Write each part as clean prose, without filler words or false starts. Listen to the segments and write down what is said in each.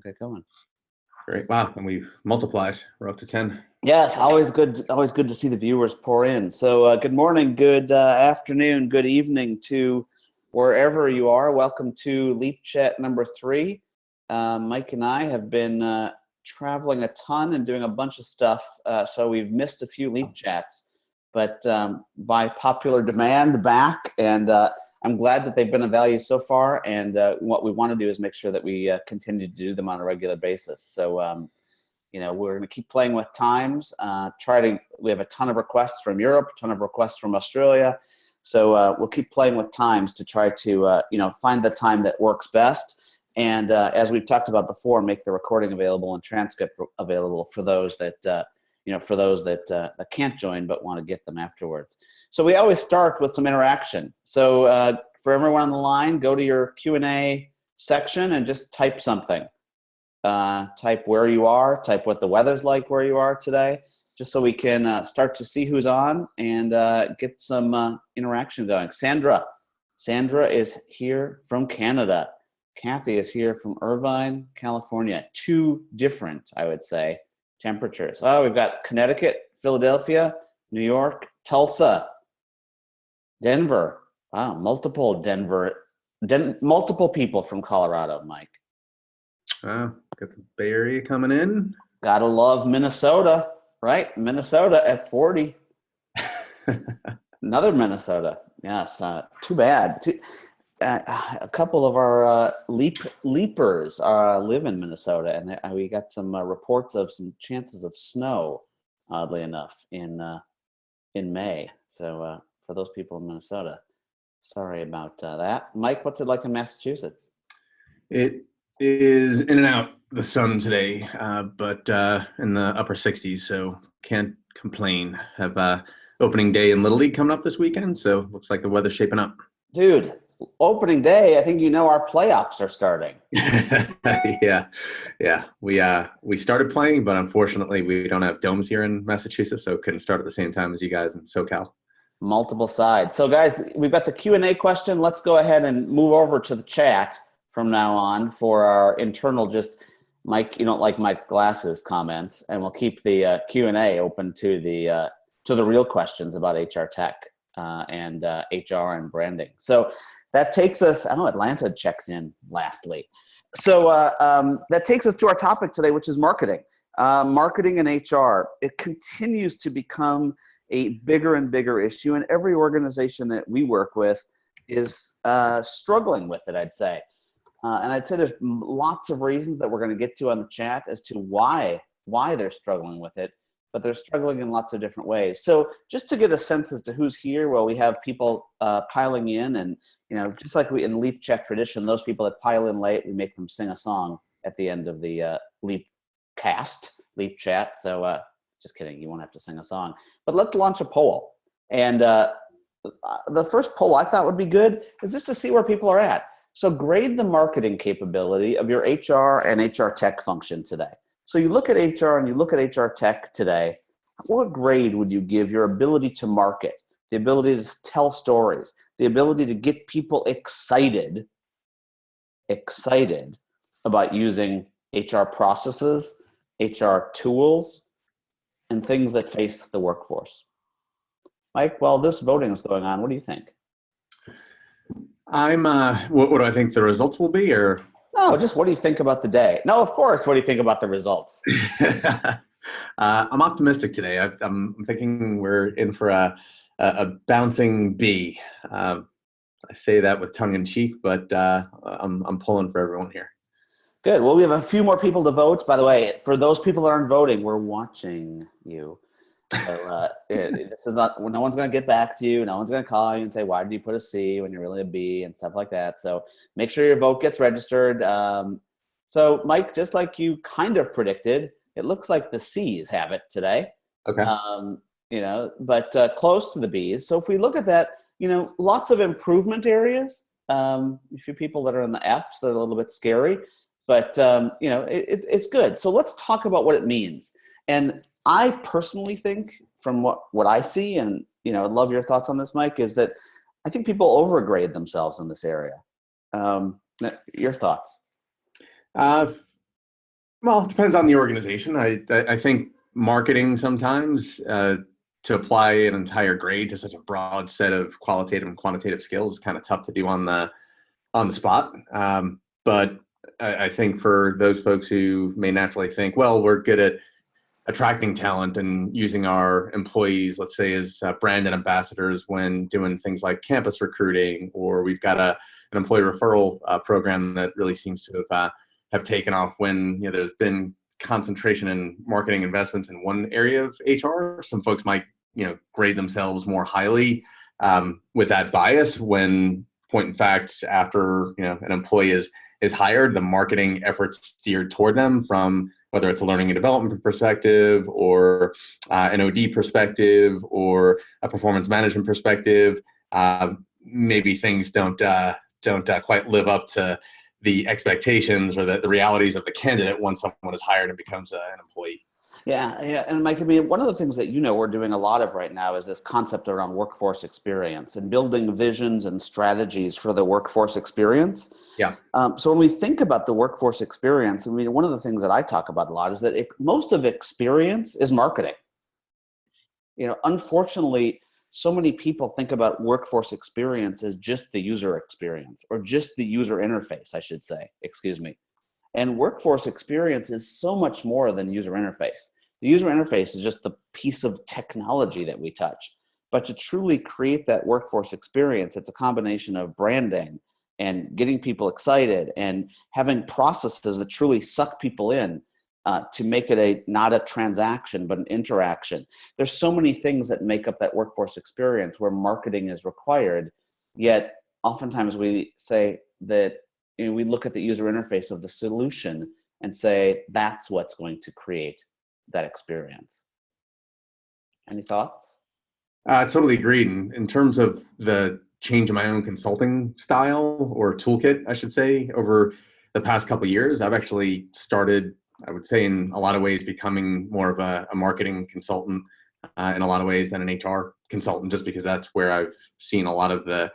get going. Great. Wow. And we've multiplied. We're up to 10. Yes, always good. Always good to see the viewers pour in. So, good morning, good afternoon, good evening to wherever you are. Welcome to LeapChat number 3. Mike and I have been traveling a ton and doing a bunch of stuff, so we've missed a few LeapChats. But by popular demand, back, and I'm glad that they've been of value so far. And what we want to do is make sure that we continue to do them on a regular basis. So. We're going to keep playing with times. We have a ton of requests from Europe, a ton of requests from Australia. So we'll keep playing with times to try to, find the time that works best. And as we've talked about before, make the recording available and transcript available for those that, that can't join but want to get them afterwards. So we always start with some interaction. So for everyone on the line, go to your Q&A section and just type something. Type where you are, type what the weather's like where you are today, just so we can start to see who's on and get some interaction going. Sandra is here from Canada. Kathy is here from Irvine, California. 2 different, I would say, temperatures. Oh, we've got Connecticut, Philadelphia, New York, Tulsa, Denver. Wow, multiple people from Colorado, Mike. Got the Bay Area coming in. Gotta love Minnesota, right? Minnesota at 40. Another Minnesota. Yes, too bad. A couple of our leapers live in Minnesota, and we got some reports of some chances of snow, oddly enough, in May. So for those people in Minnesota, sorry about that. Mike, what's it like in Massachusetts? It is in and out the sun today, but in the upper 60s, so can't complain. Have opening day in Little League coming up this weekend, so looks like the weather's shaping up. Dude, opening day, I think our playoffs are starting. Yeah. We started playing, but unfortunately we don't have domes here in Massachusetts, so couldn't start at the same time as you guys in SoCal. Multiple sides. So guys, we've got the Q&A question. Let's go ahead and move over to the chat from now on for our internal, just Mike, you don't like Mike's glasses comments, and we'll keep the Q&A open to the real questions about HR tech and HR and branding. So that takes us, I know Atlanta checks in lastly. So that takes us to our topic today, which is marketing. Marketing and HR, it continues to become a bigger and bigger issue, and every organization that we work with is struggling with it, I'd say. And I'd say there's lots of reasons that we're going to get to on the chat as to why they're struggling with it, but they're struggling in lots of different ways. So just to get a sense as to who's here, well, we have people piling in, and just like we in LeapChat tradition, those people that pile in late, we make them sing a song at the end of the LeapChat. So just kidding, you won't have to sing a song. But let's launch a poll. And the first poll I thought would be good is just to see where people are at. So grade the marketing capability of your HR and HR tech function today. So you look at HR and you look at HR tech today, what grade would you give your ability to market, the ability to tell stories, the ability to get people excited about using HR processes, HR tools, and things that face the workforce? Mike, while this voting is going on, what do you think? What do I think the results will be, or? No, just what do you think about the day? No, of course, what do you think about the results? I'm optimistic today. I'm thinking we're in for a bouncing B. I say that with tongue in cheek, but I'm pulling for everyone here. Good. Well, we have a few more people to vote. By the way, for those people that aren't voting, we're watching you. So this is not, no one's going to get back to you. No one's going to call you and say, why did you put a C when you're really a B and stuff like that. So make sure your vote gets registered. So Mike, just like you kind of predicted, it looks like the C's have it today. Okay. But close to the B's. So if we look at that, lots of improvement areas. A few people that are in the F's that are a little bit scary, but it's good. So let's talk about what it means. And I personally think, from what I see, and I'd love your thoughts on this, Mike, is that I think people overgrade themselves in this area. Your thoughts? Well, it depends on the organization. I think marketing sometimes to apply an entire grade to such a broad set of qualitative and quantitative skills is kind of tough to do on the spot. But I think for those folks who may naturally think, well, we're good at attracting talent and using our employees, let's say, as brand and ambassadors when doing things like campus recruiting, or we've got an employee referral program that really seems to have taken off when there's been concentration in marketing investments in one area of HR. Some folks might grade themselves more highly with that bias when point in fact after an employee is hired, the marketing efforts steered toward them from whether it's a learning and development perspective or an OD perspective or a performance management perspective. Maybe things don't quite live up to the expectations or the realities of the candidate once someone is hired and becomes an employee. Yeah, yeah. And Mike, I mean, one of the things that we're doing a lot of right now is this concept around workforce experience and building visions and strategies for the workforce experience. Yeah. So when we think about the workforce experience, I mean, one of the things that I talk about a lot is that most of experience is marketing. Unfortunately, so many people think about workforce experience as just the user experience or just the user interface, I should say, excuse me. And workforce experience is so much more than user interface. The user interface is just the piece of technology that we touch. But to truly create that workforce experience, it's a combination of branding and getting people excited and having processes that truly suck people in to make it not a transaction, but an interaction. There's so many things that make up that workforce experience where marketing is required, yet oftentimes we say that we look at the user interface of the solution and say, that's what's going to create that experience. Any thoughts? I totally agreed. In terms of the change in my own consulting style or toolkit, I should say, over the past couple of years, I've actually started, I would say, in a lot of ways, becoming more of a marketing consultant in a lot of ways than an HR consultant, just because that's where I've seen a lot of the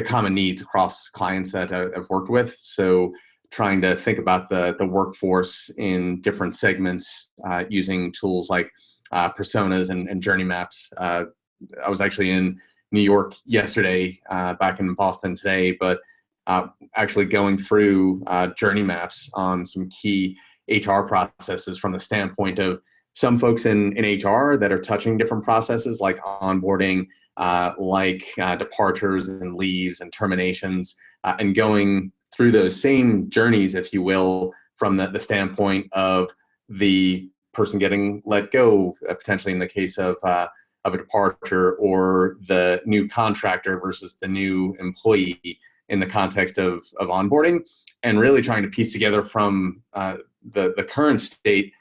common needs across clients that I've worked with. So trying to think about the workforce in different segments using tools like personas and journey maps. I was actually in New York yesterday, back in Boston today, but actually going through journey maps on some key HR processes from the standpoint of some folks in HR that are touching different processes like onboarding, departures and leaves and terminations, and going through those same journeys, if you will, from the standpoint of the person getting let go, potentially in the case of a departure, or the new contractor versus the new employee in the context of onboarding, and really trying to piece together from the current state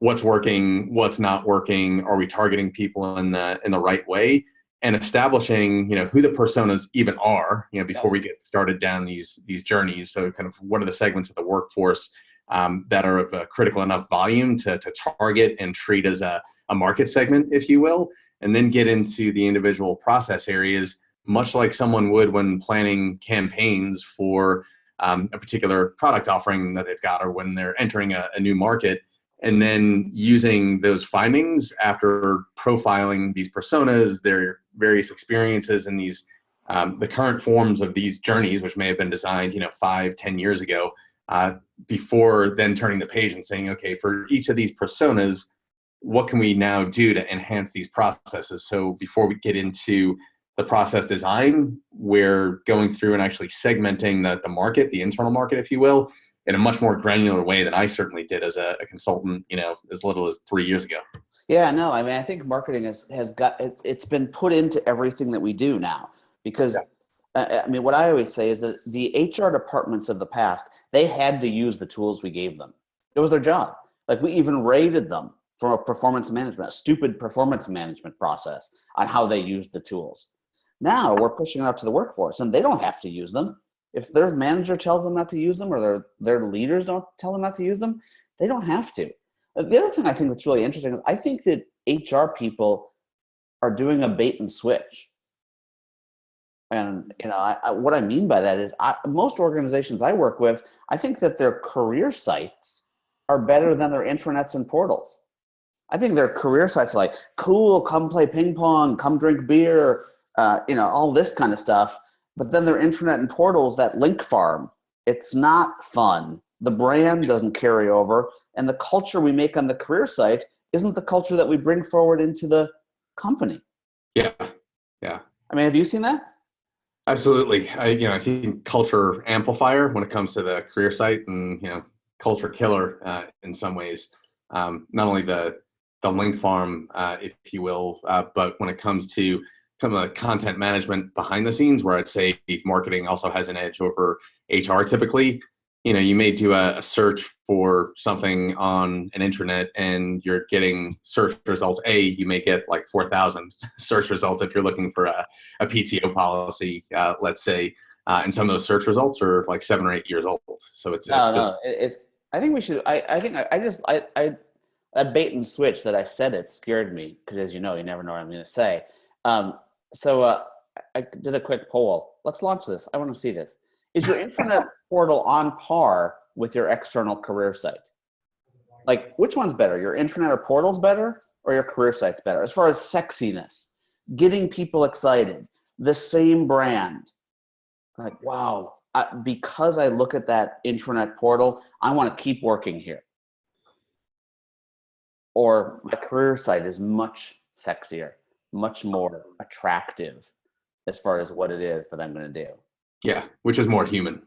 what's working, what's not working, are we targeting people in the right way, and establishing who the personas even are before we get started down these journeys. So kind of what are the segments of the workforce that are of a critical enough volume to target and treat as a market segment, if you will, and then get into the individual process areas, much like someone would when planning campaigns for a particular product offering that they've got, or when they're entering a new market, and then using those findings after profiling these personas, their various experiences, and these the current forms of these journeys, which may have been designed 5-10 years ago, before then turning the page and saying, okay, for each of these personas, what can we now do to enhance these processes? So before we get into the process design, we're going through and actually segmenting the market, the internal market, if you will, in a much more granular way than I certainly did as a consultant, as little as 3 years ago. Yeah, no, I mean, I think marketing it's been put into everything that we do now, because I mean, what I always say is that the HR departments of the past, they had to use the tools we gave them. It was their job. Like, we even rated them from a stupid performance management process on how they used the tools. Now we're pushing it out to the workforce, and they don't have to use them. If their manager tells them not to use them, or their leaders don't tell them not to use them, they don't have to. The other thing I think that's really interesting is I think that HR people are doing a bait and switch. And what I mean by that is most organizations I work with, I think that their career sites are better than their intranets and portals. I think their career sites are like, cool, come play ping pong, come drink beer, all this kind of stuff. But then their intranet and portals, that link farm, it's not fun. The brand doesn't carry over, and the culture we make on the career site isn't the culture that we bring forward into the company. Yeah, yeah. I mean, have you seen that? Absolutely. I think culture amplifier when it comes to the career site, and culture killer in some ways. Not only the link farm, if you will, but when it comes to kind of content management behind the scenes, where I'd say marketing also has an edge over HR typically. You may do a search for something on an intranet and you're getting search results. You may get like 4,000 search results if you're looking for a PTO policy, let's say, and some of those search results are like 7 or 8 years old. So it's just. I think we should. That bait and switch that I said it scared me because, as you know, you never know what I'm going to say. So I did a quick poll. Let's launch this. I want to see this. Is your intranet portal on par with your external career site? Like, which one's better? Your intranet or portal's better, or your career site's better? As far as sexiness, getting people excited, the same brand. Like, wow, because I look at that intranet portal, I want to keep working here. Or my career site is much sexier, much more attractive as far as what it is that I'm going to do. Yeah, which is more human.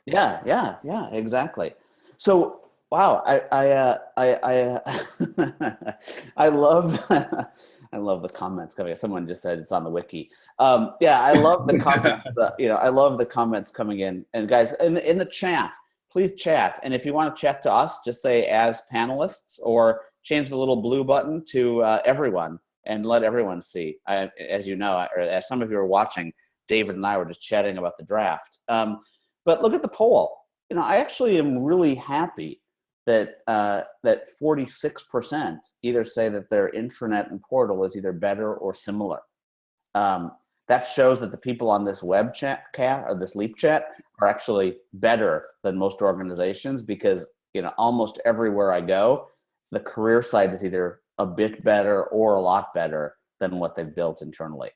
Yeah, exactly. So, wow, I I love I love the comments coming. Someone just said it's on the wiki. I love the comments. I love the comments coming in. And guys, in the chat, please chat. And if you want to chat to us, just say as panelists, or change the little blue button to everyone and let everyone see. As you know, or as some of you are watching, David and I were just chatting about the draft. But look at the poll. I actually am really happy that that 46% either say that their intranet and portal is either better or similar. That shows that the people on this web chat or this LeapChat are actually better than most organizations, because almost everywhere I go, the career site is either a bit better or a lot better than what they've built internally.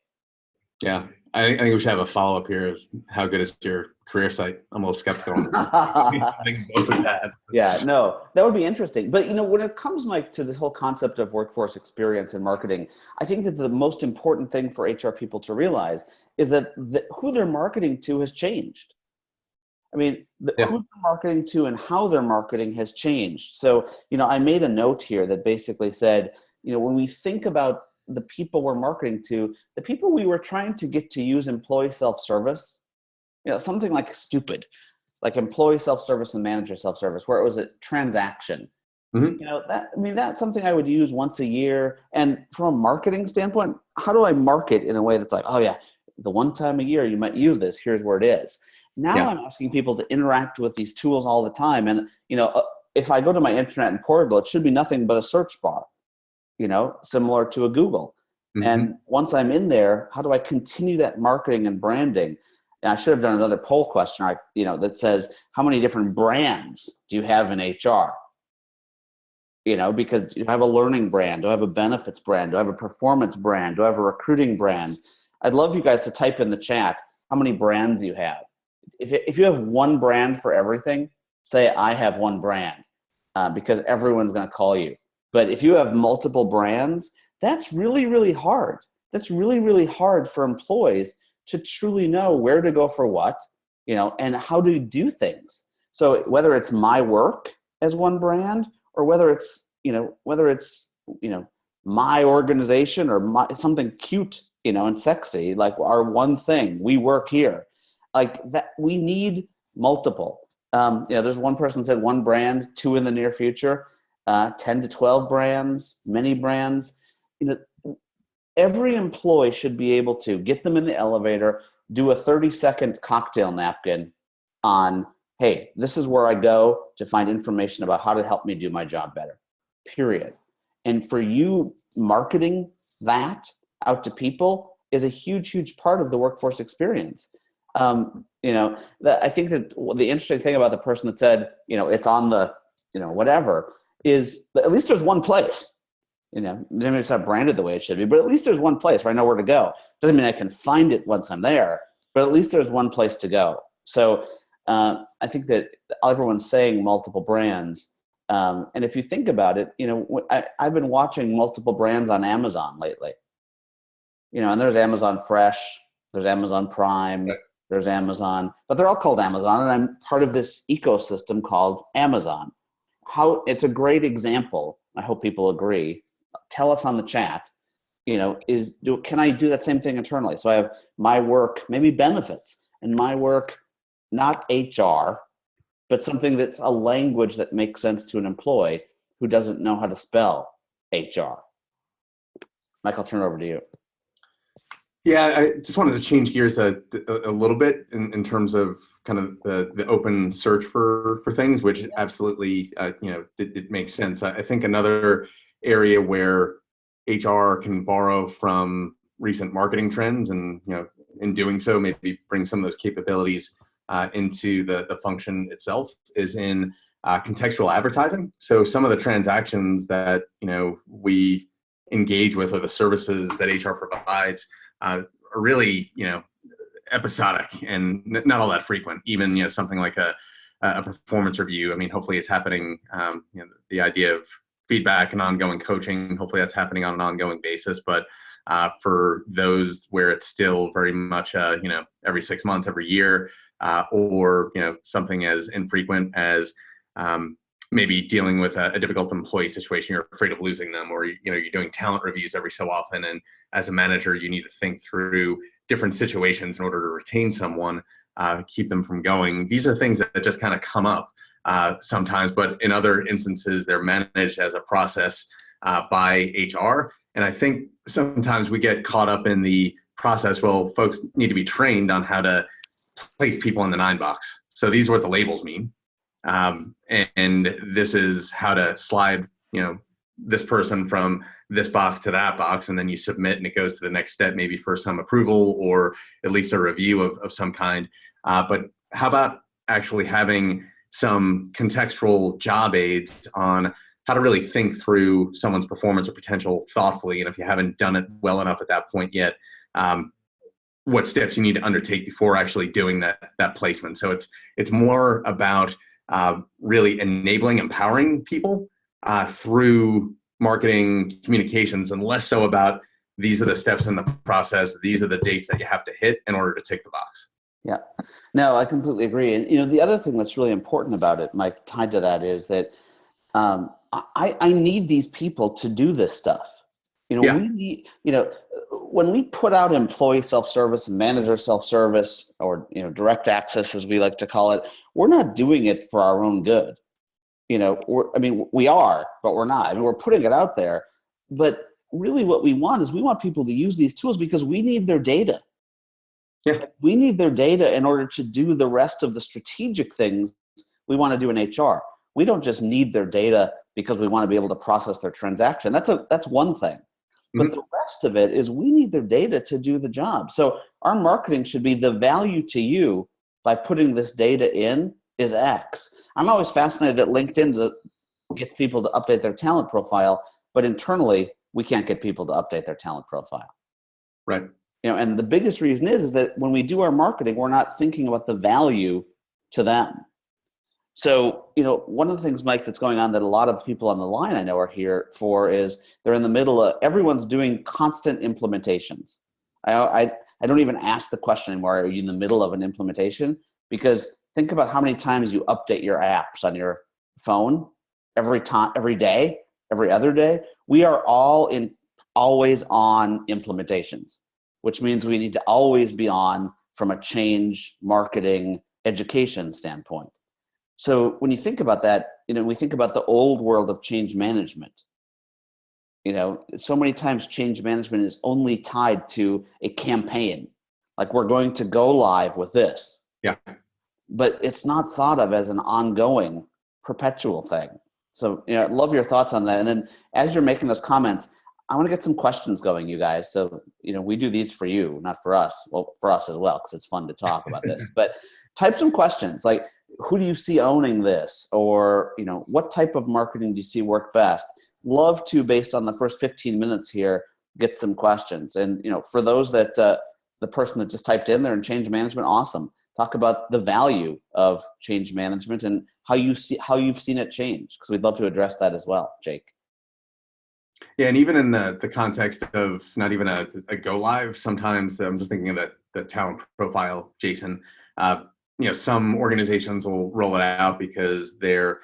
Yeah, I think we should have a follow-up here of how good is your career site. I'm a little skeptical on that. Yeah, no, that would be interesting. But when it comes, Mike, to this whole concept of workforce experience and marketing, I think that the most important thing for HR people to realize is that who they're marketing to has changed. I mean, who they're marketing to and how they're marketing has changed. So, I made a note here that basically said, when we think about the people we're marketing to, the people we were trying to get to use employee self-service, something like stupid, like employee self-service and manager self-service, where it was a transaction. Mm-hmm. That's something I would use once a year. And from a marketing standpoint, how do I market in a way that's like, oh yeah, the one time a year you might use this, here's where it is. Now I'm asking people to interact with these tools all the time. And, if I go to my internet and portal, it should be nothing but a search bar, similar to a Google. Mm-hmm. And once I'm in there, how do I continue that marketing and branding? And I should have done another poll question, that says, how many different brands do you have in HR? Because do I have a learning brand? Do I have a benefits brand? Do I have a performance brand? Do I have a recruiting brand? I'd love you guys to type in the chat how many brands you have. If you have one brand for everything, say I have one brand, because everyone's going to call you. But if you have multiple brands, that's really, really hard. That's really, really hard for employees to truly know where to go for what, and how to do things. So whether it's my work as one brand, or whether it's my organization, or something cute, and sexy, like our one thing, we work here, like that, we need multiple. There's one person who said one brand, two in the near future, 10 to 12 brands, many brands. Every employee should be able to get them in the elevator, do a 30-second cocktail napkin on, hey, this is where I go to find information about how to help me do my job better, period. And for you, marketing that out to people is a huge, huge part of the workforce experience. I think that the interesting thing about the person that said, it's on the whatever, is at least there's one place. Maybe it's not branded the way it should be, but at least there's one place where I know where to go. Doesn't mean I can find it once I'm there, but at least there's one place to go. So I think that everyone's saying multiple brands. And if you think about it, I've been watching multiple brands on Amazon lately. And there's Amazon Fresh, there's Amazon Prime, there's Amazon, but they're all called Amazon, and I'm part of this ecosystem called Amazon. It's a great example. I hope people agree. Tell us on the chat, can I do that same thing internally? So I have my work, maybe benefits, and my work, not HR, but something that's a language that makes sense to an employee who doesn't know how to spell HR. Mike, I'll turn it over to you. Yeah, I just wanted to change gears a little bit in terms of kind of the open search for things, which absolutely, it makes sense. I think another area where HR can borrow from recent marketing trends and, in doing so, maybe bring some of those capabilities into the function itself is in contextual advertising. So some of the transactions that, we engage with, or the services that HR provides, are really, episodic and not all that frequent. Even, something like a performance review. I mean, hopefully it's happening, the idea of feedback and ongoing coaching, hopefully that's happening on an ongoing basis. But for those where it's still very much, every 6 months, every year, or, something as infrequent as maybe dealing with a difficult employee situation, you're afraid of losing them, or, you're doing talent reviews every so often. And as a manager, you need to think through different situations in order to retain someone, keep them from going. These are things that just kind of come up sometimes, but in other instances, they're managed as a process by HR. And I think sometimes we get caught up in the process. Well, folks need to be trained on how to place people in the 9 box. So these are what the labels mean. And this is how to slide, this person from this box to that box, and then you submit and it goes to the next step, maybe for some approval or at least a review of some kind. But how about actually having some contextual job aids on how to really think through someone's performance or potential thoughtfully? And if you haven't done it well enough at that point yet, what steps you need to undertake before actually doing that placement. So it's more about really enabling, empowering people through marketing communications, and less so about these are the steps in the process, these are the dates that you have to hit in order to tick the box. Yeah, no, I completely agree. And the other thing that's really important about it, Mike, tied to that, is that I need these people to do this stuff. We need, when we put out employee self-service and manager self-service, or direct access as we like to call it, we're not doing it for our own good. We are, but we're not. We're putting it out there, but really what we want is we want people to use these tools because we need their data. Yeah. We need their data in order to do the rest of the strategic things we want to do in HR. We don't just need their data because we want to be able to process their transaction. That's one thing. But the rest of it is we need their data to do the job. So our marketing should be, the value to you by putting this data in is X. I'm always fascinated at LinkedIn to get people to update their talent profile, but internally we can't get people to update their talent profile. Right. And the biggest reason is that when we do our marketing, we're not thinking about the value to them. So, one of the things, Mike, that's going on that a lot of people on the line I know are here for is they're in the middle of, everyone's doing constant implementations. I don't even ask the question anymore, are you in the middle of an implementation? Because think about how many times you update your apps on your phone every day, every other day. We are all in always on implementations, which means we need to always be on from a change, marketing, education standpoint. So when you think about that, we think about the old world of change management. So many times change management is only tied to a campaign. Like, we're going to go live with this. Yeah. But it's not thought of as an ongoing, perpetual thing. So, I'd love your thoughts on that. And then as you're making those comments, I want to get some questions going, you guys. So, we do these for you, not for us. Well, for us as well, because it's fun to talk about this. But type some questions. Like, who do you see owning this? Or, what type of marketing do you see work best? Love to, based on the first 15 minutes here, get some questions. And, for those that, the person that just typed in there in change management, awesome. Talk about the value of change management and how you've seen it change, because we'd love to address that as well, Jake. Yeah, and even in the context of not even a go live, sometimes I'm just thinking of the talent profile, Jason. Some organizations will roll it out because they're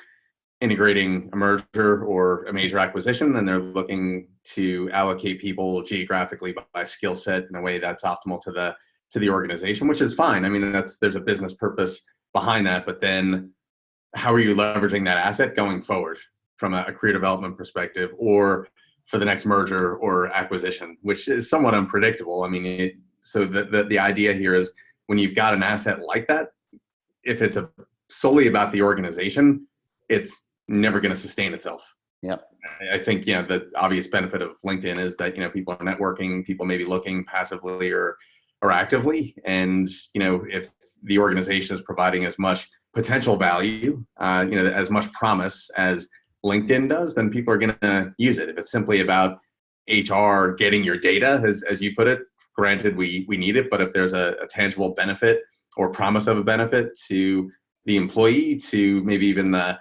integrating a merger or a major acquisition, and they're looking to allocate people geographically by skill set in a way that's optimal to the organization, which is fine. I mean, there's a business purpose behind that, but then how are you leveraging that asset going forward from a career development perspective, or for the next merger or acquisition, which is somewhat unpredictable. I mean, so the idea here is when you've got an asset like that, if it's solely about the organization, it's never going to sustain itself. Yep. I think, the obvious benefit of LinkedIn is that, people are networking, people may be looking passively or actively. And, if the organization is providing as much potential value, as much promise as LinkedIn does, then people are going to use it. If it's simply about HR getting your data, as you put it, granted, we need it, but if there's a tangible benefit or promise of a benefit to the employee, to maybe even the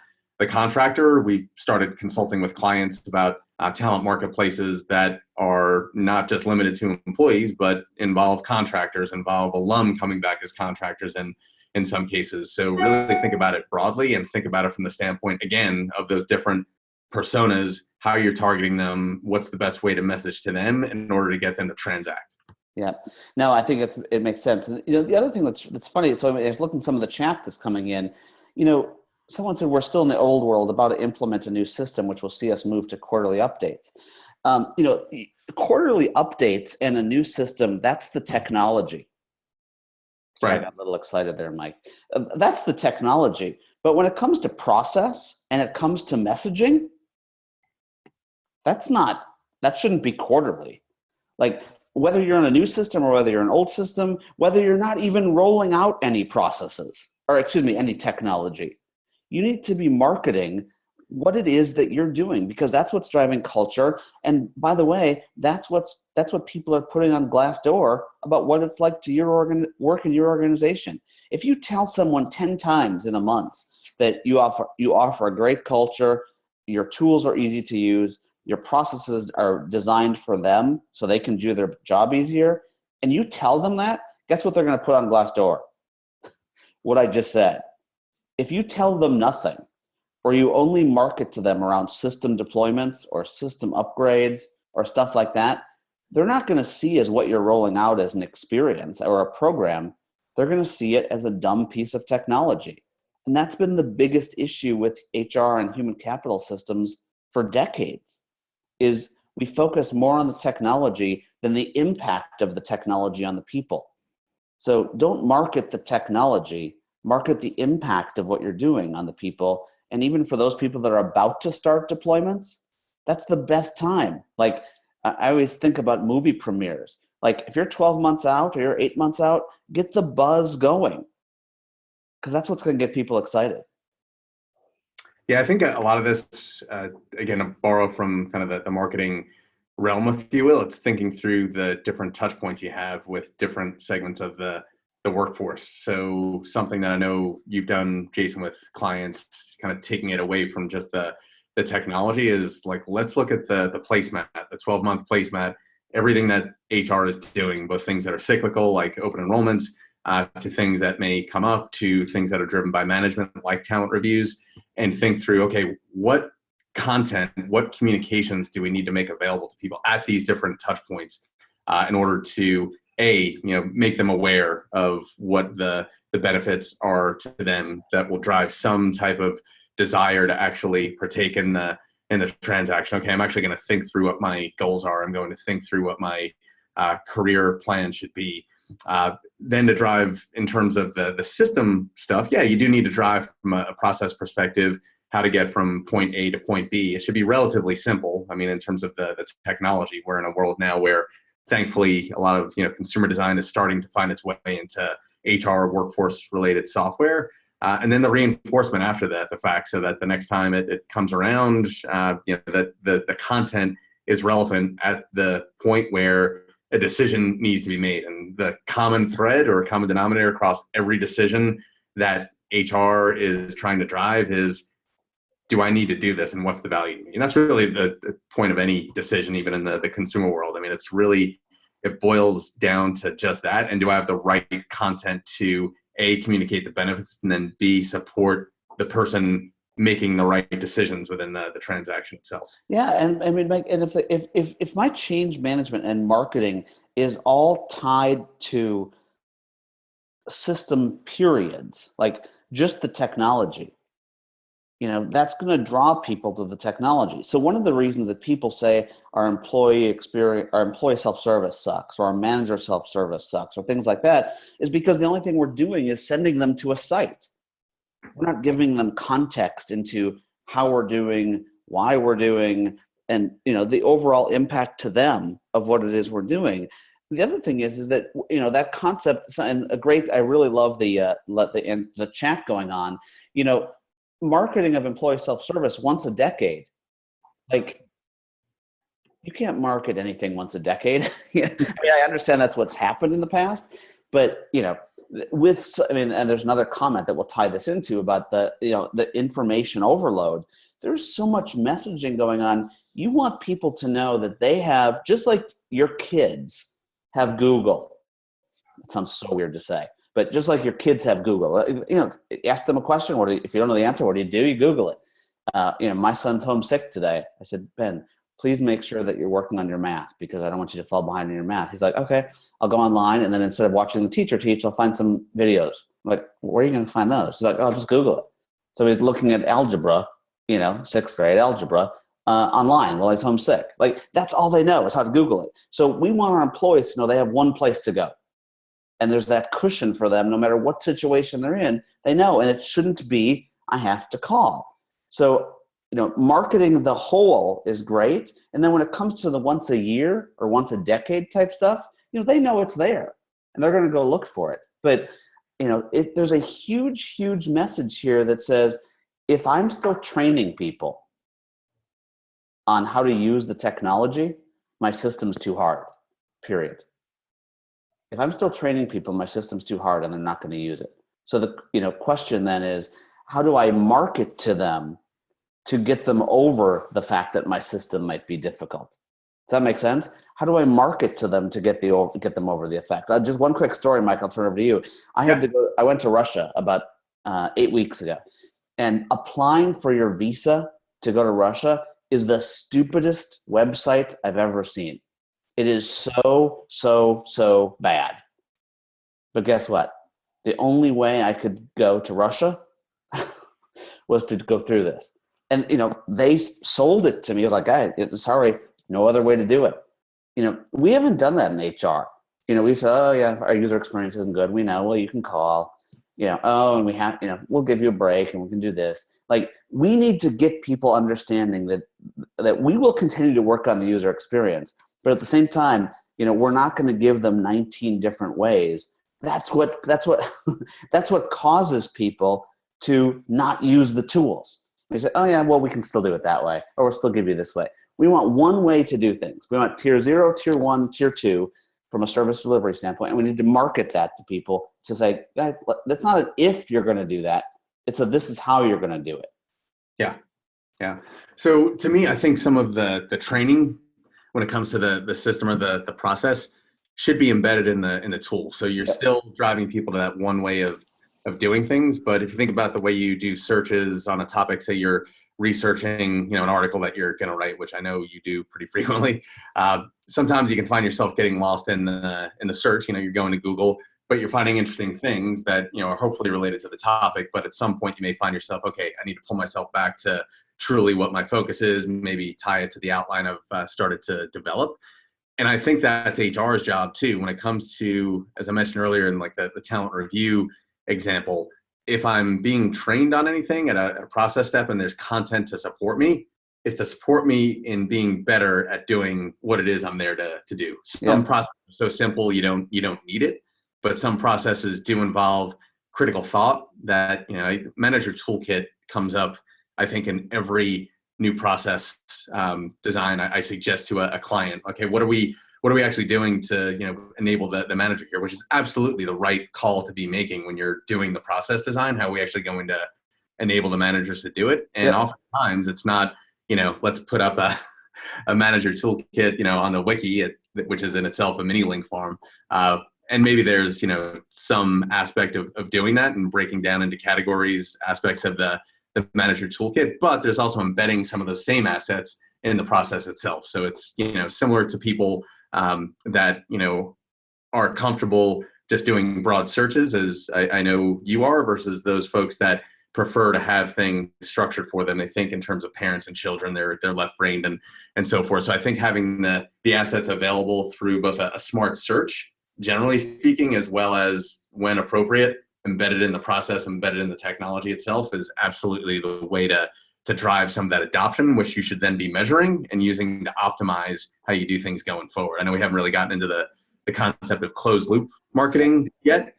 contractor, we've started consulting with clients about talent marketplaces that are not just limited to employees, but involve contractors, involve alum coming back as contractors, and in some cases. So really think about it broadly and think about it from the standpoint, again, of those different personas, how you're targeting them, what's the best way to message to them in order to get them to transact. Yeah, no, I think it makes sense. And the other thing that's funny, so I was looking at some of the chat that's coming in, someone said we're still in the old world, about to implement a new system, which will see us move to quarterly updates. Quarterly updates and a new system, that's the technology. Sorry, right. I got a little excited there, Mike. That's the technology. But when it comes to process and it comes to messaging, that shouldn't be quarterly. Like, whether you're on a new system or whether you're an old system, whether you're not even rolling out any processes, or any technology, you need to be marketing what it is that you're doing, because that's what's driving culture. And by the way, that's what people are putting on Glassdoor about what it's like to work in your organization. If you tell someone 10 times in a month that you offer a great culture, your tools are easy to use, your processes are designed for them so they can do their job easier, and you tell them that, guess what they're going to put on Glassdoor? What I just said. If you tell them nothing, or you only market to them around system deployments or system upgrades or stuff like that, they're not going to see as what you're rolling out as an experience or a program. They're going to see it as a dumb piece of technology. And that's been the biggest issue with HR and human capital systems for decades, is we focus more on the technology than the impact of the technology on the people. So don't market the technology, market the impact of what you're doing on the people. And even for those people that are about to start deployments, that's the best time. Like, I always think about movie premieres. Like, if you're 12 months out or you're 8 months out, get the buzz going, because that's what's going to get people excited. Yeah, I think a lot of this, again, I borrow from kind of the marketing realm, if you will. It's thinking through the different touch points you have with different segments of the workforce. So something that I know you've done, Jason, with clients, kind of taking it away from just the technology, is like, let's look at the placemat, the 12-month placemat, everything that HR is doing, both things that are cyclical, like open enrollments, to things that may come up, to things that are driven by management, like talent reviews, and think through, okay, what content, what communications do we need to make available to people at these different touch points in order to make them aware of what the benefits are to them that will drive some type of desire to actually partake in the transaction. Okay, I'm actually going to think through what my goals are. I'm going to think through what my career plan should be. Then to drive in terms of the system stuff, yeah, you do need to drive from a process perspective, how to get from point A to point B. It should be relatively simple. I mean, in terms of the technology, we're in a world now where, thankfully, a lot of consumer design is starting to find its way into HR workforce related software. And then the reinforcement after that, the fact, so that the next time it comes around, that the content is relevant at the point where a decision needs to be made. And the common thread or common denominator across every decision that HR is trying to drive is, do I need to do this, and what's the value to me? And that's really the point of any decision, even in the consumer world. I mean, it's really, it boils down to just that. And do I have the right content to A, communicate the benefits, and then B, support the person making the right decisions within the transaction itself? Yeah, and I mean, Mike, and if my change management and marketing is all tied to system periods, like just the technology, that's going to draw people to the technology. So one of the reasons that people say our employee self-service sucks, or our manager self-service sucks, or things like that, is because the only thing we're doing is sending them to a site. We're not giving them context into how we're doing, why we're doing, and the overall impact to them of what it is we're doing. The other thing is that that concept, and I really love the chat going on. Marketing of employee self-service once a decade, like, you can't market anything once a decade. I mean, I understand that's what's happened in the past, but and there's another comment that will tie this into about the information overload. There's so much messaging going on. You want people to know that they have, just like your kids have Google. It sounds so weird to say, but just like your kids have Google, ask them a question. If you don't know the answer, what do? You Google it. My son's homesick today. I said, Ben, please make sure that you're working on your math, because I don't want you to fall behind in your math. He's like, okay, I'll go online, and then instead of watching the teacher teach, I'll find some videos. I'm like, where are you going to find those? He's like, oh, just Google it. So he's looking at algebra, 6th grade algebra, online while he's homesick. Like, that's all they know is how to Google it. So we want our employees to know they have one place to go. And there's that cushion for them, no matter what situation they're in, they know. And it shouldn't be, I have to call. So, marketing the whole is great. And then when it comes to the once a year or once a decade type stuff, they know it's there and they're going to go look for it. But, there's a huge, huge message here that says, if I'm still training people on how to use the technology, my system's too hard, period. If I'm still training people, my system's too hard and they're not going to use it. So the question then is, how do I market to them to get them over the fact that my system might be difficult? Does that make sense? How do I market to them to get them over the effect? Just one quick story, Mike, I'll turn it over to you. I went to Russia about 8 weeks ago, and applying for your visa to go to Russia is the stupidest website I've ever seen. It is so bad. But guess what? The only way I could go to Russia was to go through this. And, they sold it to me. I was like, sorry, no other way to do it. We haven't done that in HR. We said, oh yeah, our user experience isn't good. We know, well, you can call, and we have, we'll give you a break and we can do this. Like, we need to get people understanding that we will continue to work on the user experience. But at the same time, we're not going to give them 19 different ways. That's what causes people to not use the tools. They say, oh yeah, well, we can still do it that way, or we'll still give you this way. We want one way to do things. We want tier 0, tier 1, tier 2 from a service delivery standpoint, and we need to market that to people to say, guys, that's not an if you're going to do that. It's this is how you're going to do it. Yeah. So to me, I think some of the training, when it comes to the system or the process, should be embedded in the tool. So you're still driving people to that one way of doing things. But if you think about the way you do searches on a topic, say you're researching, an article that you're going to write, which I know you do pretty frequently. Sometimes you can find yourself getting lost in the search. You're going to Google, but you're finding interesting things that are hopefully related to the topic. But at some point, you may find yourself, okay, I need to pull myself back to truly what my focus is. Maybe tie it to the outline I've started to develop. And I think that's HR's job too, when it comes to, as I mentioned earlier, in like the talent review example. If I'm being trained on anything at a process step and there's content to support me, is to support me in being better at doing what it is I'm there to do. Some processes are so simple you don't need it, but some processes do involve critical thought that, manager toolkit comes up, I think, in every new process design I suggest to a client. Okay, what are we actually doing to enable the manager here, which is absolutely the right call to be making when you're doing the process design. How are we actually going to enable the managers to do it? And oftentimes it's not, let's put up a manager toolkit, on the wiki, which is in itself a mini link farm. And maybe there's, some aspect of doing that and breaking down into categories, aspects of the manager toolkit, but there's also embedding some of those same assets in the process itself. So it's, similar to people that, are comfortable just doing broad searches, as I know you are, versus those folks that prefer to have things structured for them. They think in terms of parents and children, they're left-brained and so forth. So I think having the assets available through both a smart search, generally speaking, as well as when appropriate, embedded in the process, embedded in the technology itself, is absolutely the way to drive some of that adoption, which you should then be measuring and using to optimize how you do things going forward. I know we haven't really gotten into the concept of closed loop marketing yet.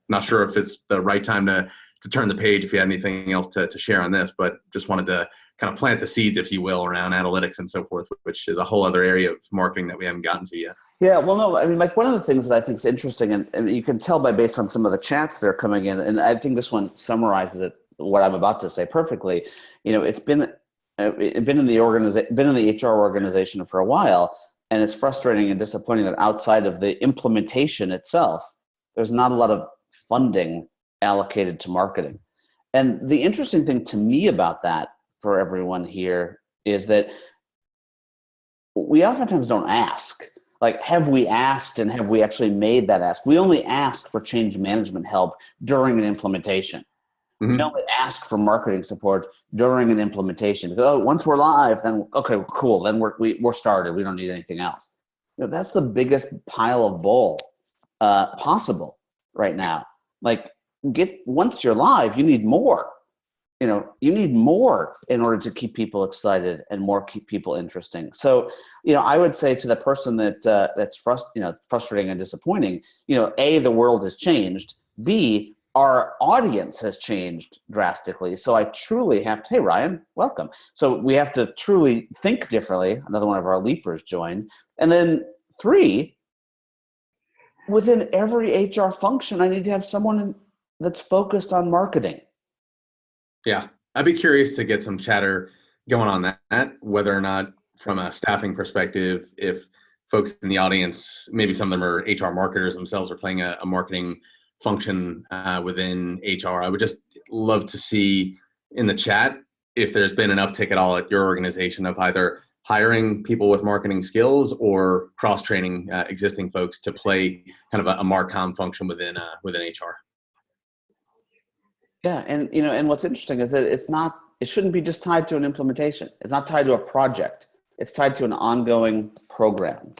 Not sure if it's the right time to turn the page, if you have anything else to share on this, but just wanted to kind of plant the seeds, if you will, around analytics and so forth, which is a whole other area of marketing that we haven't gotten to yet. Yeah, well, no, I mean, like, one of the things that I think is interesting, and you can tell based on some of the chats that are coming in, and I think this one summarizes what I'm about to say perfectly. It's been in the HR organization for a while, and it's frustrating and disappointing that outside of the implementation itself, there's not a lot of funding allocated to marketing. And the interesting thing to me about that, for everyone here, is that we oftentimes don't ask. Like, have we asked, and have we actually made that ask? We only ask for change management help during an implementation. Mm-hmm. We only ask for marketing support during an implementation. Because, once we're live, then okay, cool. Then we're started. We don't need anything else. That's the biggest pile of bull possible right now. Like, once you're live, you need more. You need more in order to keep people excited and keep people interesting. So, I would say to the person that's frustrating and disappointing, A, the world has changed. B, our audience has changed drastically. So I truly have to, hey, Ryan, welcome. So we have to truly think differently. Another one of our leapers joined. And then 3, within every HR function, I need to have someone that's focused on marketing. Yeah, I'd be curious to get some chatter going on that, whether or not from a staffing perspective, if folks in the audience, maybe some of them are HR marketers themselves, are playing a marketing function within HR. I would just love to see in the chat if there's been an uptick at all at your organization of either hiring people with marketing skills or cross-training existing folks to play kind of a marcom function within HR. Yeah, and what's interesting is that it shouldn't be just tied to an implementation. It's not tied to a project. It's tied to an ongoing program.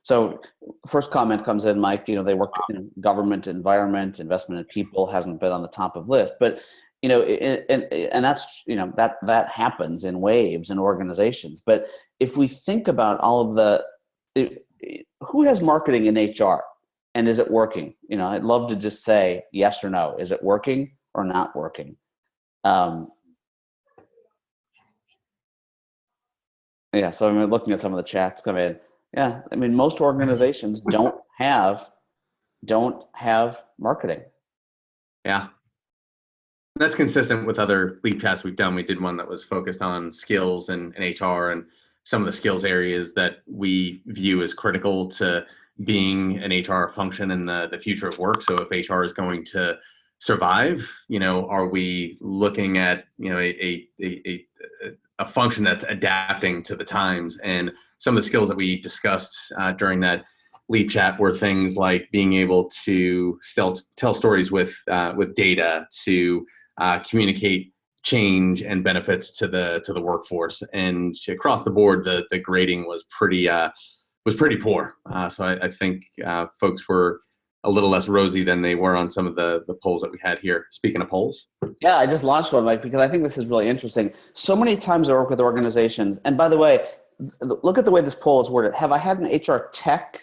So first comment comes in, Mike, they work in government, environment, investment in people hasn't been on the top of list, but and that's, that happens in waves in organizations. But if we think about all of who has marketing in HR? And is it working? I'd love to just say yes or no. Is it working or not working? Yeah, so I'm looking at some of the chats come in. Yeah, I mean, most organizations don't have marketing. Yeah. That's consistent with other LeapChats we've done. We did one that was focused on skills and HR and some of the skills areas that we view as critical to being an HR function in the future of work. So if HR is going to survive, are we looking at, a function that's adapting to the times? And some of the skills that we discussed during that LeapChat were things like being able to still tell stories with data, to communicate change and benefits to the workforce. And across the board, the grading was pretty poor. So I think folks were a little less rosy than they were on some of the polls that we had here. Speaking of polls. Yeah, I just launched one, Mike, because I think this is really interesting. So many times I work with organizations, and by the way, look at the way this poll is worded. Have I had an HR tech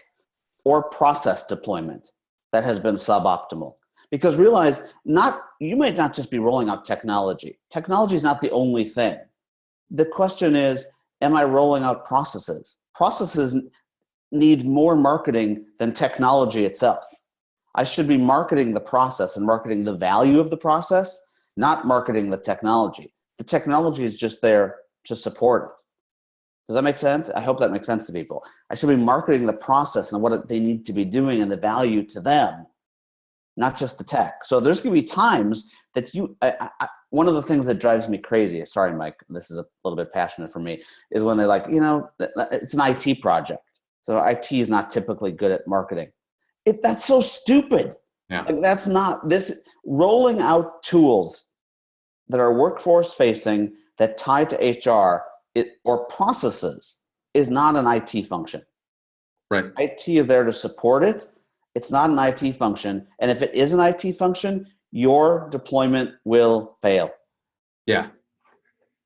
or process deployment that has been suboptimal? Because realize you might not just be rolling out technology. Technology is not the only thing. The question is, am I rolling out processes? Processes need more marketing than technology itself. I should be marketing the process and marketing the value of the process, not marketing the technology. The technology is just there to support it. Does that make sense? I hope that makes sense to people. I should be marketing the process and what they need to be doing and the value to them, not just the tech. So there's going to be times that one of the things that drives me crazy, sorry, Mike, this is a little bit passionate for me, is when they're like, it's an IT project. So IT is not typically good at marketing. That's so stupid. Yeah. Like, that's not this rolling out tools that are workforce facing that tie to HR or processes is not an IT function. Right. IT is there to support it. It's not an IT function. And if it is an IT function, your deployment will fail. Yeah.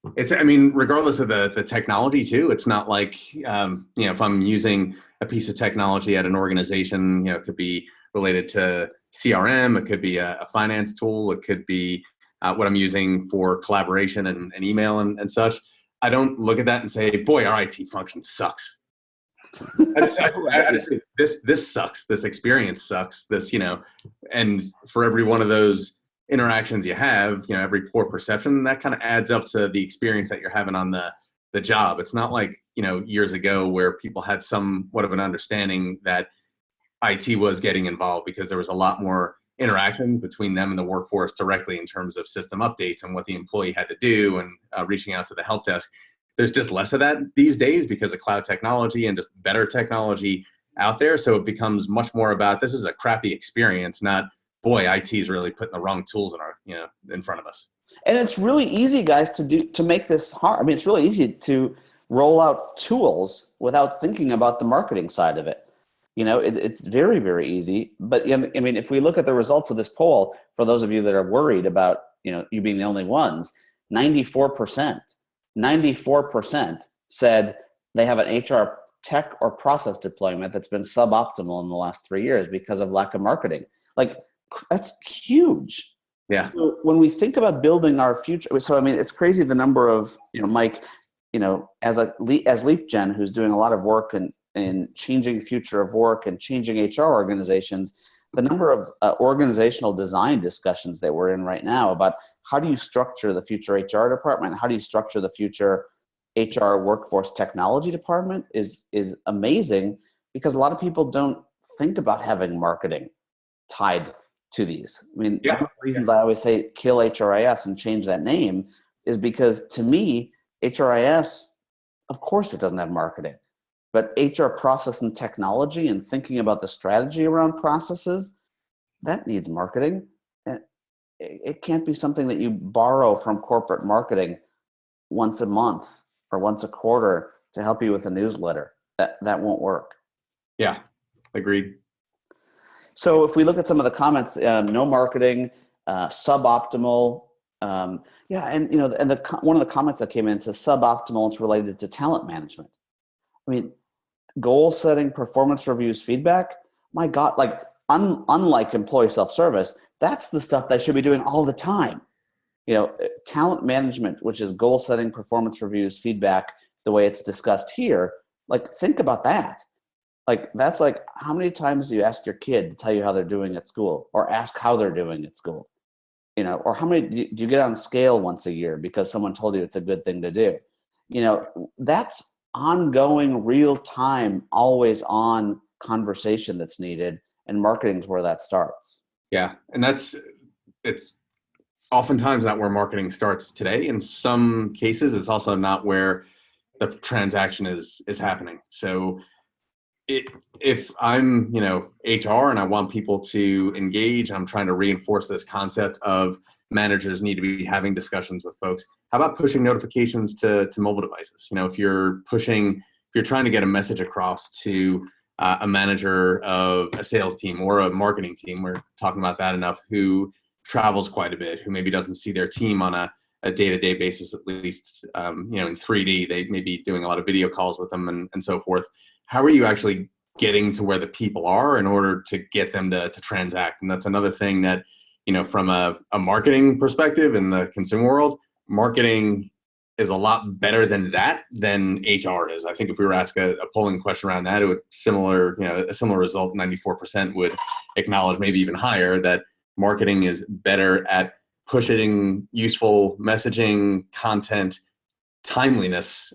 Regardless of the technology too, it's not like, if I'm using a piece of technology at an organization, it could be related to CRM, it could be a finance tool, it could be what I'm using for collaboration and email and such. I don't look at that and say, boy, our IT function sucks. I just think this sucks. This experience sucks. And for every one of those interactions you have, every poor perception, that kind of adds up to the experience that you're having on the job. It's not like, years ago where people had somewhat of an understanding that IT was getting involved, because there was a lot more interactions between them and the workforce directly in terms of system updates and what the employee had to do and reaching out to the help desk. There's just less of that these days because of cloud technology and just better technology out there. So it becomes much more about, this is a crappy experience, not, boy, IT is really putting the wrong tools in front of us. And it's really easy, guys, to make this hard. It's really easy to roll out tools without thinking about the marketing side of it. It's very, very easy. But if we look at the results of this poll, for those of you that are worried about you being the only ones, 94% said they have an HR tech or process deployment that's been suboptimal in the last 3 years because of lack of marketing. Like, that's huge. Yeah. So when we think about building our future, so it's crazy the number of Mike, as LeapGen, who's doing a lot of work in changing future of work and changing HR organizations, the number of organizational design discussions that we're in right now about how do you structure the future HR department, how do you structure the future HR workforce technology department is amazing, because a lot of people don't think about having marketing tied to these. One of the reasons I always say kill HRIS and change that name is because, to me, HRIS, of course it doesn't have marketing, but HR process and technology and thinking about the strategy around processes, that needs marketing. It can't be something that you borrow from corporate marketing once a month or once a quarter to help you with a newsletter. That won't work. Yeah. Agreed. So if we look at some of the comments, no marketing, suboptimal. And one of the comments that came in says suboptimal is related to talent management. Goal setting, performance reviews, feedback. My God, unlike employee self-service, that's the stuff they should be doing all the time. Talent management, which is goal setting, performance reviews, feedback, the way it's discussed here. Think about that. That's how many times do you ask your kid to tell you how they're doing at school, or ask how they're doing at school? Or how many do you get on scale once a year because someone told you it's a good thing to do? That's ongoing, real time, always on conversation that's needed, and marketing is where that starts. Yeah, and it's oftentimes not where marketing starts today. In some cases, it's also not where the transaction is happening. So if I'm HR and I want people to engage, I'm trying to reinforce this concept of managers need to be having discussions with folks. How about pushing notifications to mobile devices? If you're trying to get a message across to a manager of a sales team or a marketing team, we're talking about that enough, who travels quite a bit, who maybe doesn't see their team on a day-to-day basis, at least in 3D, they may be doing a lot of video calls with them and so forth. How are you actually getting to where the people are in order to get them to transact. And that's another thing that, from a marketing perspective in the consumer world, marketing is a lot better than HR is. I think if we were asked a polling question around that, it would a similar result, 94% would acknowledge, maybe even higher, that marketing is better at pushing useful messaging, content, timeliness,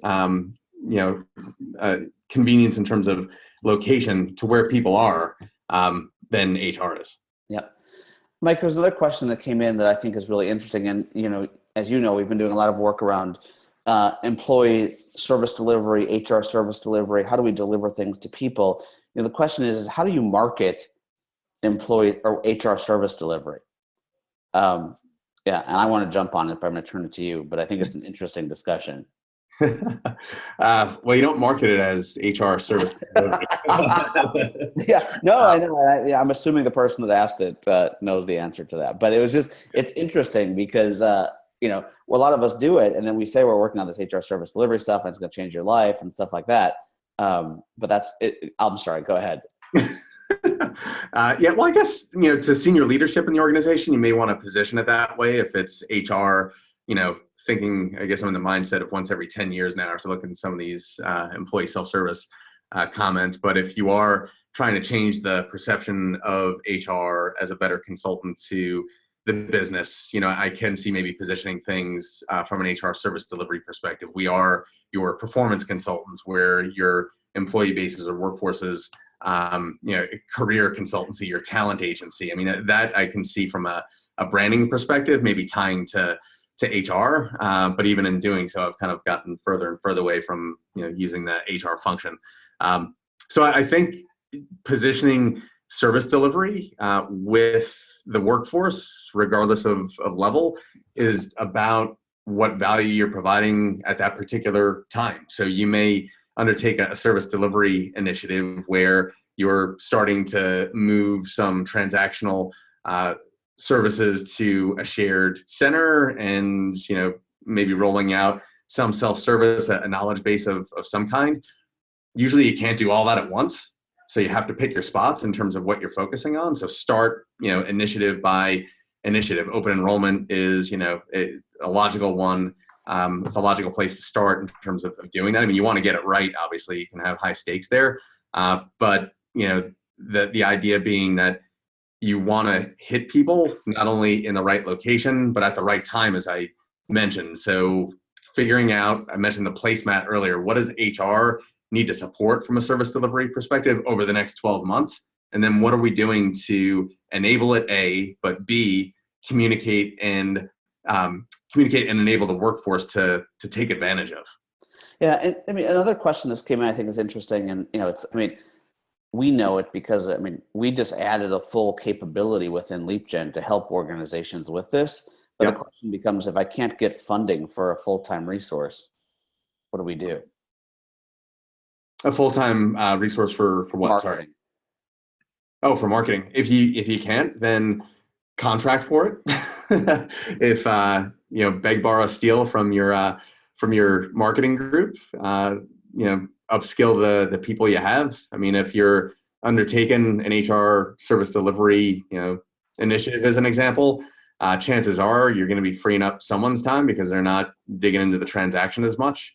convenience in terms of location to where people are, than HR is. Yep. Mike, there's another question that came in that I think is really interesting. And, as you know, we've been doing a lot of work around employee service delivery, HR service delivery. How do we deliver things to people? The question is how do you market employee or HR service delivery? And I want to jump on it, but I'm going to turn it to you. But I think it's an interesting discussion. Well, you don't market it as HR service delivery. I know. I'm assuming the person that asked it knows the answer to that. But it's interesting because, a lot of us do it, and then we say we're working on this HR service delivery stuff, and it's going to change your life and stuff like that. But that's it. I'm sorry. Go ahead. Well, I guess, to senior leadership in the organization, you may want to position it that way. If it's HR, thinking, I guess I'm in the mindset of once every 10 years now after looking at some of these employee self-service comments. But if you are trying to change the perception of HR as a better consultant to the business, I can see maybe positioning things from an HR service delivery perspective. We are your performance consultants, where your employee bases or workforces, career consultancy, your talent agency. I mean, that I can see from a branding perspective, maybe tying to HR, but even in doing so, I've kind of gotten further and further away from using the HR function. So I think positioning service delivery with the workforce, regardless of level, is about what value you're providing at that particular time. So you may undertake a service delivery initiative where you're starting to move some transactional services to a shared center, and maybe rolling out some self-service, a knowledge base of some kind. Usually you can't do all that at once, so you have to pick your spots in terms of what you're focusing on. So start initiative by initiative. Open enrollment is a logical one. It's a logical place to start in terms of doing that. I mean, you want to get it right. Obviously, you can have high stakes there, but the idea being that you want to hit people not only in the right location, but at the right time, as I mentioned. So figuring out, I mentioned the placemat earlier, what does HR need to support from a service delivery perspective over the next 12 months? And then what are we doing to enable it, A, but B, communicate and enable the workforce to take advantage of? Yeah, and I mean, another question that came in I think is interesting, and we know it because we just added a full capability within LeapGen to help organizations with this. But The question becomes, if I can't get funding for a full-time resource, what do we do? A full-time resource for what? Marketing. Sorry. Oh, for marketing. If you can't, then contract for it. If beg, borrow, steal from your marketing group. Upskill the people you have. I mean, if you're undertaking an HR service delivery, initiative as an example, chances are you're going to be freeing up someone's time because they're not digging into the transaction as much.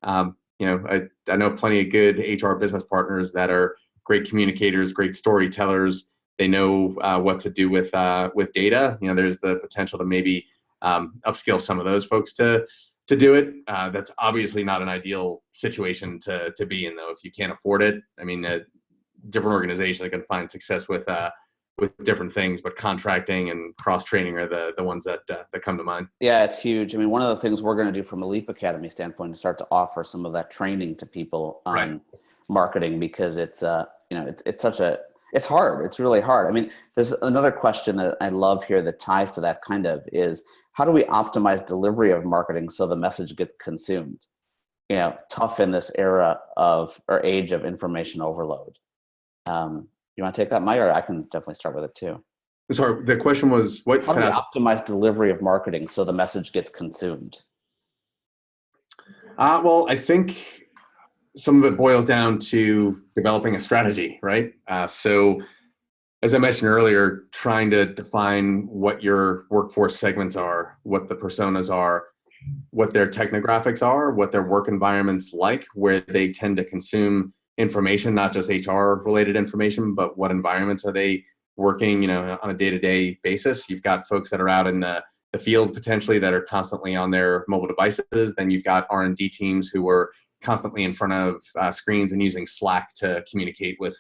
I know plenty of good HR business partners that are great communicators, great storytellers. They know what to do with data. There's the potential to maybe upskill some of those folks to do it. That's obviously not an ideal situation to be in, though. If you can't afford it, I mean, different organizations can find success with different things, but contracting and cross training are the ones that come to mind. Yeah, it's huge. I mean, one of the things we're going to do from a Leap Academy standpoint is start to offer some of that training to people on marketing, because it's it's hard. It's really hard. I mean, there's another question that I love here that ties to that kind of is, how do we optimize delivery of marketing so the message gets consumed? Tough in this era or age of information overload. You want to take that, Mike, or I can definitely start with it too. Sorry, the question was what? How do we optimize delivery of marketing so the message gets consumed? Well, I think some of it boils down to developing a strategy, right? So as I mentioned earlier, trying to define what your workforce segments are, what the personas are, what their technographics are, what their work environment's like, where they tend to consume information, not just HR related information, but what environments are they working, on a day-to-day basis. You've got folks that are out in the field potentially that are constantly on their mobile devices. Then you've got R&D teams who are constantly in front of screens and using Slack to communicate with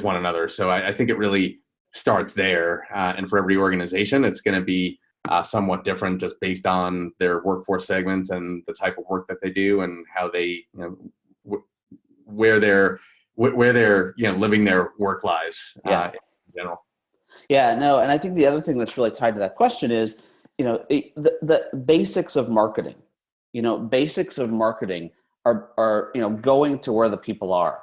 one another. So I think it really starts there. And for every organization, it's going to be somewhat different just based on their workforce segments and the type of work that they do and how they, where they're living their work lives in general. Yeah, no, and I think the other thing that's really tied to that question is, the basics of marketing. Basics of marketing are going to where the people are.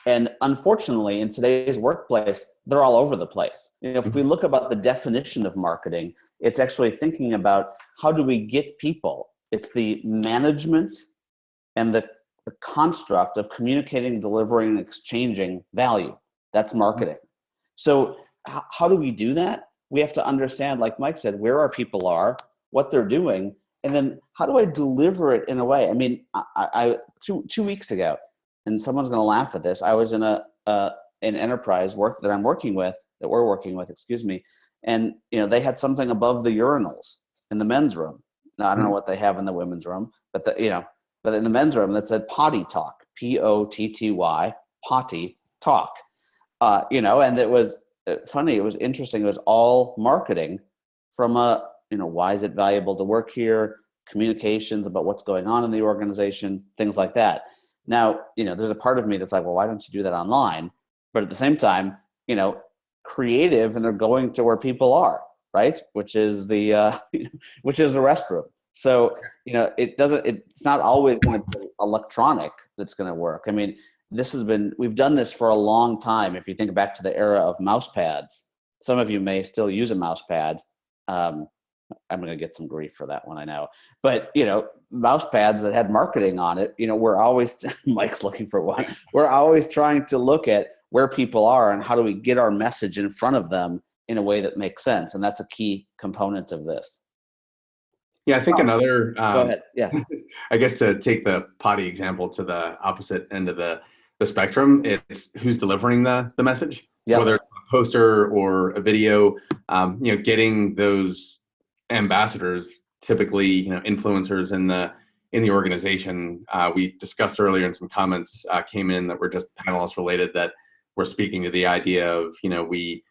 And unfortunately, in today's workplace, they're all over the place. If we look about the definition of marketing, it's actually thinking about how do we get people. It's the management and the construct of communicating, delivering, and exchanging value. That's marketing. So how do we do that? We have to understand, like Mike said, where our people are, what they're doing, and then how do I deliver it in a way? I mean, I 2 weeks ago, and someone's going to laugh at this, I was in an enterprise that we're working with, excuse me, and they had something above the urinals in the men's room. Now I don't know what they have in the women's room, but but in the men's room that said potty talk, POTTY, potty talk, and it was funny. It was interesting. It was all marketing from why is it valuable to work here? Communications about what's going on in the organization, things like that. Now, there's a part of me that's like, well, why don't you do that online? But at the same time, creative, and they're going to where people are, right? Which is the restroom. So, it's not always going to be electronic that's going to work. I mean, we've done this for a long time. If you think back to the era of mouse pads, some of you may still use a mouse pad. I'm going to get some grief for that one, I know. But, mouse pads that had marketing on it, we're always, Mike's looking for one. We're always trying to look at where people are and how do we get our message in front of them in a way that makes sense. And that's a key component of this. Yeah, I think another, go ahead. Yeah. I guess to take the potty example to the opposite end of the spectrum, it's who's delivering the message. So whether it's a poster or a video, getting those ambassadors, typically influencers in the organization. We discussed earlier, and some comments came in that were just panelist related, that we're speaking to the idea of we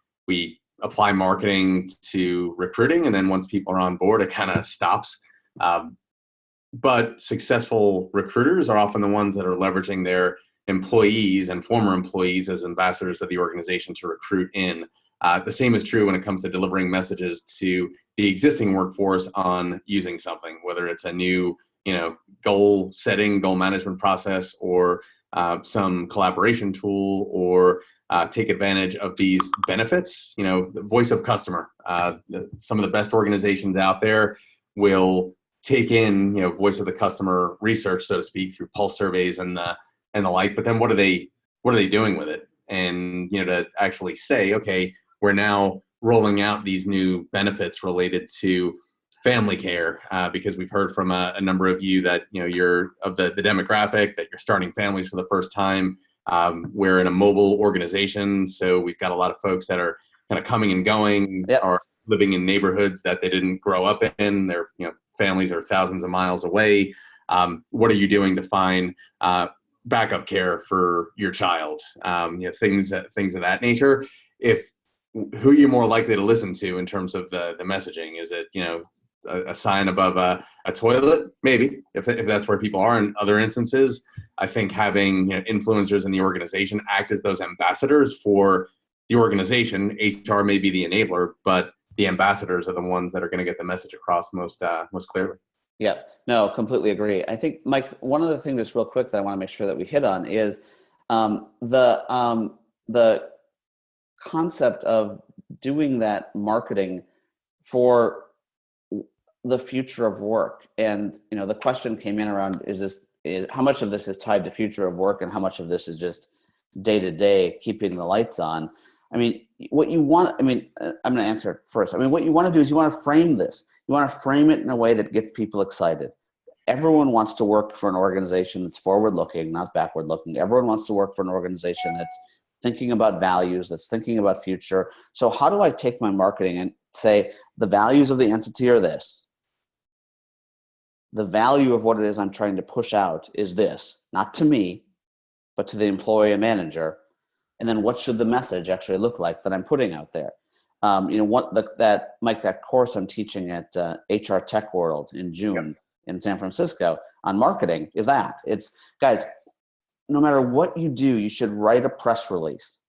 apply marketing to recruiting, and then once people are on board, it kind of stops. But successful recruiters are often the ones that are leveraging their employees and former employees as ambassadors of the organization to recruit in. The same is true when it comes to delivering messages to the existing workforce on using something, whether it's a new, goal setting, goal management process, or some collaboration tool, or take advantage of these benefits. The voice of customer. Some of the best organizations out there will take in, voice of the customer research, so to speak, through pulse surveys and the like. But then what are they doing with it? And to actually say, okay, we're now rolling out these new benefits related to family care, because we've heard from a number of you that you're of the demographic that you're starting families for the first time. We're in a mobile organization, so we've got a lot of folks that are kind of coming and going, are living in neighborhoods that they didn't grow up in. Their families are thousands of miles away. What are you doing to find backup care for your child? Things of that nature. Who are you more likely to listen to in terms of the messaging? Is it a sign above a toilet? Maybe, if that's where people are. In other instances, I think having influencers in the organization act as those ambassadors for the organization. HR may be the enabler, but the ambassadors are the ones that are going to get the message across most clearly. Yeah, no, completely agree. I think, Mike, one other thing that's real quick that I want to make sure that we hit on is the concept of doing that marketing for the future of work. And the question came in around, is this how much of this is tied to future of work and how much of this is just day to day keeping the lights on. I mean, what you want, I mean, I'm going to answer it first. I mean, what you want to do is you want to frame this. You want to frame it in a way that gets people excited. Everyone wants to work for an organization that's forward-looking, not backward-looking. Everyone wants to work for an organization that's thinking about values, that's thinking about future. So how do I take my marketing and say the values of the entity are this? The value of what it is I'm trying to push out is this, not to me, but to the employee and manager. And then what should the message actually look like that I'm putting out there? You know, that course I'm teaching at HR Tech World in June in San Francisco on marketing is that. It's, guys, no matter what you do, you should write a press release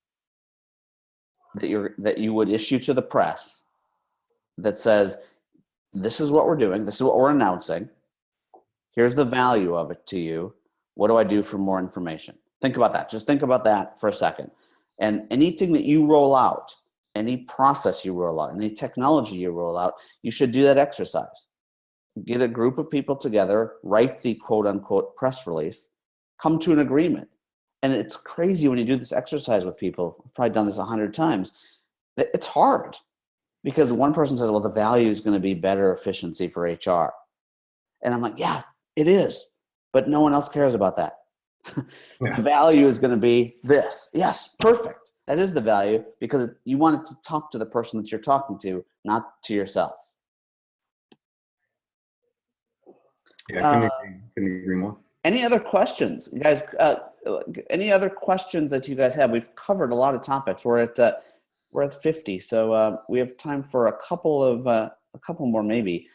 that you would issue to the press that says, this is what we're doing, this is what we're announcing, here's the value of it to you, what do I do for more information? Think about that. Just think about that for a second. And anything that you roll out, any process you roll out, any technology you roll out, you should do that exercise. Get a group of people together, write the quote unquote press release, come to an agreement. And it's crazy when you do this exercise with people. I've probably done this 100 times. It's hard because one person says, well, the value is going to be better efficiency for HR. And I'm like, yeah, it is. But no one else cares about that. The value is going to be this. Yes, perfect. That is the value because you want it to talk to the person that you're talking to, not to yourself. Yeah, couldn't agree more. Any other questions, you guys? Any other questions that you guys have? We've covered a lot of topics. We're at 50, so we have time for a couple more maybe.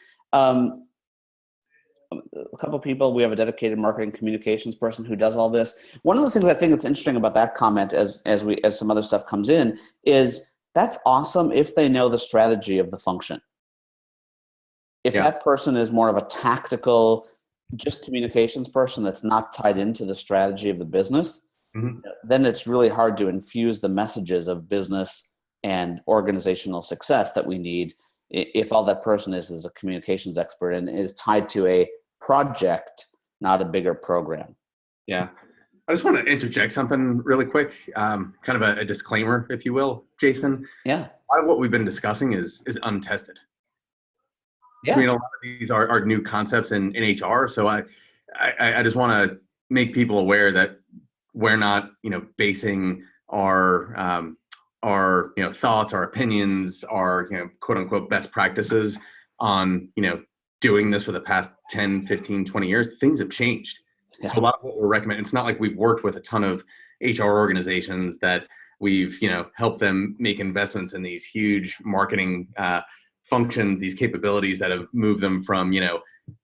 A couple of people, we have a dedicated marketing communications person who does all this. One of the things I think that's interesting about that comment as some other stuff comes in is that's awesome if they know the strategy of the function. If that person is more of a tactical, just communications person that's not tied into the strategy of the business, then it's really hard to infuse the messages of business and organizational success that we need if all that person is a communications expert and is tied to a project, not a bigger program. Yeah. I just want to interject something really quick, kind of a disclaimer, if you will, Jason. Yeah. A lot of what we've been discussing is untested. Yeah. I mean, a lot of these are new concepts in HR. So I just want to make people aware that we're not, basing our thoughts, our opinions, our, quote unquote, best practices on, doing this for the past 10, 15, 20 years. Things have changed. Yeah. So a lot of what we're recommending, it's not like we've worked with a ton of HR organizations that we've, helped them make investments in these huge marketing functions, these capabilities that have moved them from,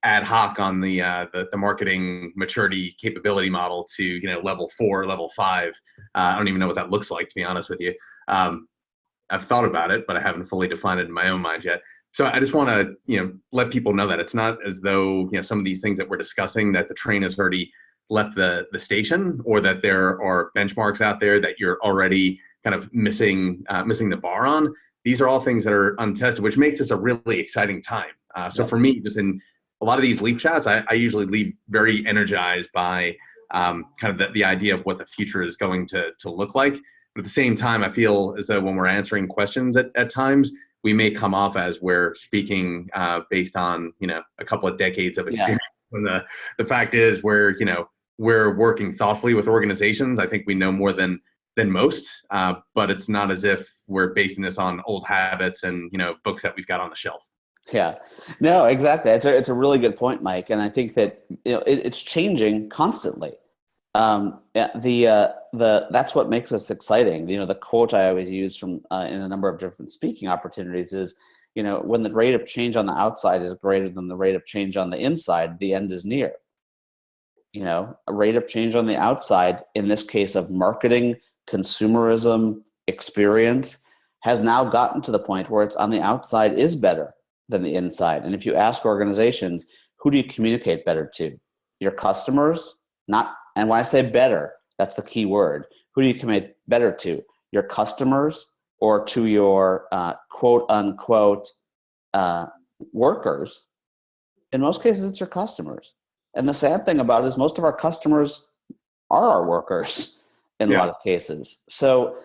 ad hoc on the marketing maturity capability model to, level 4, level 5. I don't even know what that looks like, to be honest with you. I've thought about it, but I haven't fully defined it in my own mind yet. So I just want to, let people know that it's not as though, some of these things that we're discussing that the train has already left the station, or that there are benchmarks out there that you're already kind of missing the bar on. These are all things that are untested, which makes this a really exciting time. So for me, just in a lot of these Leap chats, I usually leave very energized by kind of the idea of what the future is going to look like. But at the same time, I feel as though when we're answering questions at times, we may come off as we're speaking based on, a couple of decades of experience. When the fact is we're working thoughtfully with organizations. I think we know more than most, but it's not as if we're basing this on old habits and, books that we've got on the shelf. Yeah, no, exactly. It's a really good point, Mike. And I think that, it's changing constantly. That's what makes us exciting. The quote I always use from in a number of different speaking opportunities is, when the rate of change on the outside is greater than the rate of change on the inside, the end is near. A rate of change on the outside, in this case of marketing, consumerism, experience, has now gotten to the point where it's on the outside is better than the inside. And if you ask organizations, who do you communicate better to? Your customers? And when I say better, that's the key word. Who do you communicate better to? Your customers or to your quote unquote workers? In most cases, it's your customers. And the sad thing about it is most of our customers are our workers in a Yeah. lot of cases. So,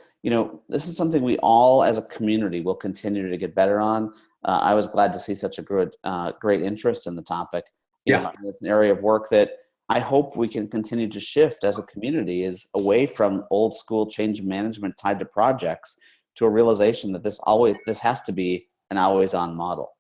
this is something we all as a community will continue to get better on. I was glad to see such a great interest in the topic. Yeah. It's an area of work that I hope we can continue to shift as a community is away from old school change management tied to projects to a realization that this has to be an always on model.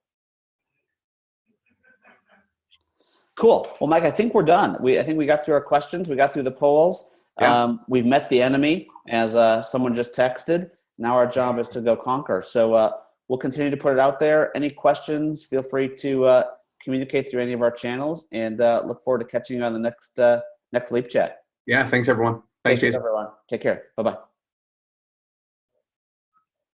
Cool. Well, Mike, I think we're done. I think we got through our questions. We got through the polls. Yeah. We've met the enemy, as someone just texted. Now our job is to go conquer. So we'll continue to put it out there. Any questions, feel free to communicate through any of our channels, and look forward to catching you on the next LeapChat. Yeah. Thanks, everyone. Thanks, Jason. Everyone. Take care. Bye-bye.